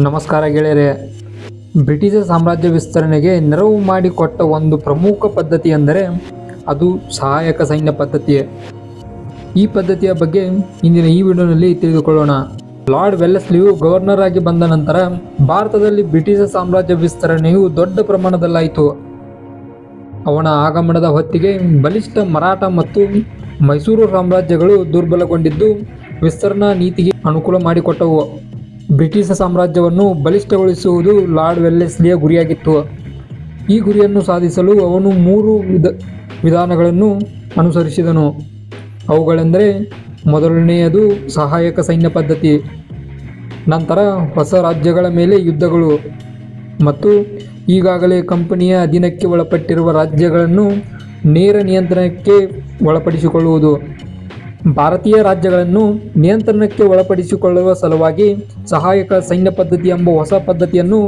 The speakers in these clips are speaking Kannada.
ನಮಸ್ಕಾರ ಗೆಳೆಯರೆ. ಬ್ರಿಟಿಷ್ ಸಾಮ್ರಾಜ್ಯ ವಿಸ್ತರಣೆಗೆ ನೆರವು ಮಾಡಿಕೊಟ್ಟ ಒಂದು ಪ್ರಮುಖ ಪದ್ಧತಿ ಎಂದರೆ ಅದು ಸಹಾಯಕ ಸೈನ್ಯ ಪದ್ಧತಿಯೇ. ಈ ಪದ್ಧತಿಯ ಬಗ್ಗೆ ಇಂದಿನ ಈ ವಿಡಿಯೋನಲ್ಲಿ ತಿಳಿದುಕೊಳ್ಳೋಣ. ಲಾರ್ಡ್ ವೆಲ್ಲೆಸ್ಲಿಯು ಗವರ್ನರ್ ಆಗಿ ಬಂದ ನಂತರ ಭಾರತದಲ್ಲಿ ಬ್ರಿಟಿಷ್ ಸಾಮ್ರಾಜ್ಯ ವಿಸ್ತರಣೆಯು ದೊಡ್ಡ ಪ್ರಮಾಣದಲ್ಲಾಯಿತು. ಅವನ ಆಗಮನದ ಹೊತ್ತಿಗೆ ಬಲಿಷ್ಠ ಮರಾಠ ಮತ್ತು ಮೈಸೂರು ಸಾಮ್ರಾಜ್ಯಗಳು ದುರ್ಬಲಗೊಂಡಿದ್ದು ವಿಸ್ತರಣಾ ನೀತಿಗೆ ಅನುಕೂಲ ಮಾಡಿಕೊಟ್ಟವು. ಬ್ರಿಟಿಷ್ ಸಾಮ್ರಾಜ್ಯವನ್ನು ಬಲಿಷ್ಠಗೊಳಿಸುವುದು ಲಾರ್ಡ್ ವೆಲ್ಲೆಸ್ಲಿಯ ಗುರಿಯಾಗಿತ್ತು. ಈ ಗುರಿಯನ್ನು ಸಾಧಿಸಲು ಅವನು 3 ವಿಧಾನಗಳನ್ನು ಅನುಸರಿಸಿದನು. ಅವುಗಳೆಂದರೆ ಮೊದಲನೆಯದು ಸಹಾಯಕ ಸೈನ್ಯ ಪದ್ಧತಿ, ನಂತರ ಹೊಸ ರಾಜ್ಯಗಳ ಮೇಲೆ ಯುದ್ಧಗಳು ಮತ್ತು ಈಗಾಗಲೇ ಕಂಪನಿಯ ಅಧೀನಕ್ಕೆ ಒಳಪಟ್ಟಿರುವ ರಾಜ್ಯಗಳನ್ನು ನೇರ ನಿಯಂತ್ರಣಕ್ಕೆ ಒಳಪಡಿಸಿಕೊಳ್ಳುವುದು. ಭಾರತೀಯ ರಾಜ್ಯಗಳನ್ನು ನಿಯಂತ್ರಣಕ್ಕೆ ಒಳಪಡಿಸಿಕೊಳ್ಳುವ ಸಲುವಾಗಿ ಸಹಾಯಕ ಸೈನ್ಯ ಪದ್ಧತಿ ಎಂಬ ಹೊಸ ಪದ್ಧತಿಯನ್ನು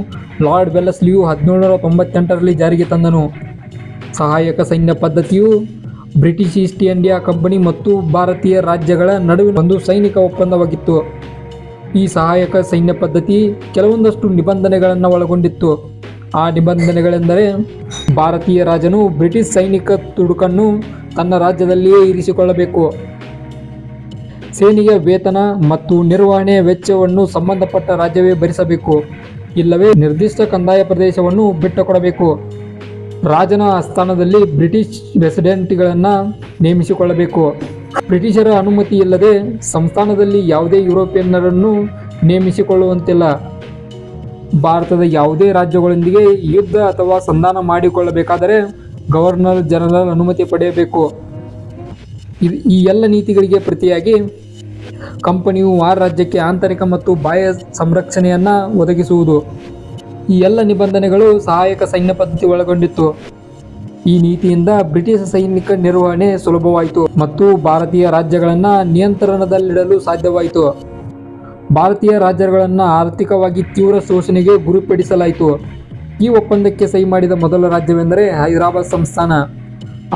ಲಾರ್ಡ್ ವೆಲ್ಲೆಸ್ಲಿಯು 1798ರಲ್ಲಿ ಜಾರಿಗೆ ತಂದನು. ಸಹಾಯಕ ಸೈನ್ಯ ಪದ್ಧತಿಯು ಬ್ರಿಟಿಷ್ ಈಸ್ಟ್ ಇಂಡಿಯಾ ಕಂಪನಿ ಮತ್ತು ಭಾರತೀಯ ರಾಜ್ಯಗಳ ನಡುವಿನ ಒಂದು ಸೈನಿಕ ಒಪ್ಪಂದವಾಗಿತ್ತು. ಈ ಸಹಾಯಕ ಸೈನ್ಯ ಪದ್ಧತಿ ಕೆಲವೊಂದಷ್ಟು ನಿಬಂಧನೆಗಳನ್ನು ಒಳಗೊಂಡಿತ್ತು. ಆ ನಿಬಂಧನೆಗಳೆಂದರೆ ಭಾರತೀಯ ರಾಜನು ಬ್ರಿಟಿಷ್ ಸೈನಿಕ ತುಡುಕನ್ನು ತನ್ನ ರಾಜ್ಯದಲ್ಲಿಯೇ ಇರಿಸಿಕೊಳ್ಳಬೇಕು, ಸೇನೆಗೆ ವೇತನ ಮತ್ತು ನಿರ್ವಹಣೆಯ ವೆಚ್ಚವನ್ನು ಸಂಬಂಧಪಟ್ಟ ರಾಜ್ಯವೇ ಭರಿಸಬೇಕು, ಇಲ್ಲವೇ ನಿರ್ದಿಷ್ಟ ಕಂದಾಯ ಪ್ರದೇಶವನ್ನು ಬಿಟ್ಟುಕೊಡಬೇಕು. ರಾಜನ ಆಸ್ಥಾನದಲ್ಲಿ ಬ್ರಿಟಿಷ್ ರೆಸಿಡೆಂಟ್ಗಳನ್ನು ನೇಮಿಸಿಕೊಳ್ಳಬೇಕು. ಬ್ರಿಟಿಷರ ಅನುಮತಿ ಇಲ್ಲದೆ ಸಂಸ್ಥಾನದಲ್ಲಿ ಯಾವುದೇ ಯುರೋಪಿಯನ್ನರನ್ನು ನೇಮಿಸಿಕೊಳ್ಳುವಂತಿಲ್ಲ. ಭಾರತದ ಯಾವುದೇ ರಾಜ್ಯಗಳೊಂದಿಗೆ ಯುದ್ಧ ಅಥವಾ ಸಂಧಾನ ಮಾಡಿಕೊಳ್ಳಬೇಕಾದರೆ ಗವರ್ನರ್ ಜನರಲ್ ಅನುಮತಿ ಪಡೆಯಬೇಕು. ಈ ಎಲ್ಲ ನೀತಿಗಳಿಗೆ ಪ್ರತಿಯಾಗಿ ಕಂಪನಿಯು ಆ ರಾಜ್ಯಕ್ಕೆ ಆಂತರಿಕ ಮತ್ತು ಬಾಹ್ಯ ಸಂರಕ್ಷಣೆಯನ್ನು ಒದಗಿಸುವುದು. ಈ ಎಲ್ಲ ನಿಬಂಧನೆಗಳು ಸಹಾಯಕ ಸೈನ್ಯ ಪದ್ಧತಿ ಒಳಗೊಂಡಿತ್ತು. ಈ ನೀತಿಯಿಂದ ಬ್ರಿಟಿಷ್ ಸೈನಿಕ ನಿರ್ವಹಣೆ ಸುಲಭವಾಯಿತು ಮತ್ತು ಭಾರತೀಯ ರಾಜ್ಯಗಳನ್ನು ನಿಯಂತ್ರಣದಲ್ಲಿಡಲು ಸಾಧ್ಯವಾಯಿತು. ಭಾರತೀಯ ರಾಜ್ಯಗಳನ್ನು ಆರ್ಥಿಕವಾಗಿ ತೀವ್ರ ಶೋಷಣೆಗೆ ಗುರಿಪಡಿಸಲಾಯಿತು. ಈ ಒಪ್ಪಂದಕ್ಕೆ ಸಹಿ ಮಾಡಿದ ಮೊದಲ ರಾಜ್ಯವೆಂದರೆ ಹೈದರಾಬಾದ್ ಸಂಸ್ಥಾನ.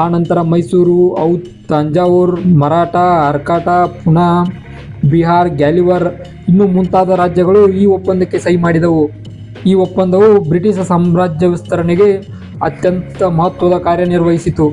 ಆನಂತರ ಮೈಸೂರು, ಔಧ್, ತಂಜಾವೂರ್, ಮರಾಠ, ಅರ್ಕಾಟ, ಪುನಾ, ಬಿಹಾರ್, ಗ್ಯಾಲಿವರ್ ಇನ್ನೂ ಮುಂತಾದ ರಾಜ್ಯಗಳು ಈ ಒಪ್ಪಂದಕ್ಕೆ ಸಹಿ ಮಾಡಿದವು. ಈ ಒಪ್ಪಂದವು ಬ್ರಿಟಿಷ್ ಸಾಮ್ರಾಜ್ಯ ವಿಸ್ತರಣೆಗೆ ಅತ್ಯಂತ ಮಹತ್ವದ ಕಾರ್ಯನಿರ್ವಹಿಸಿತು.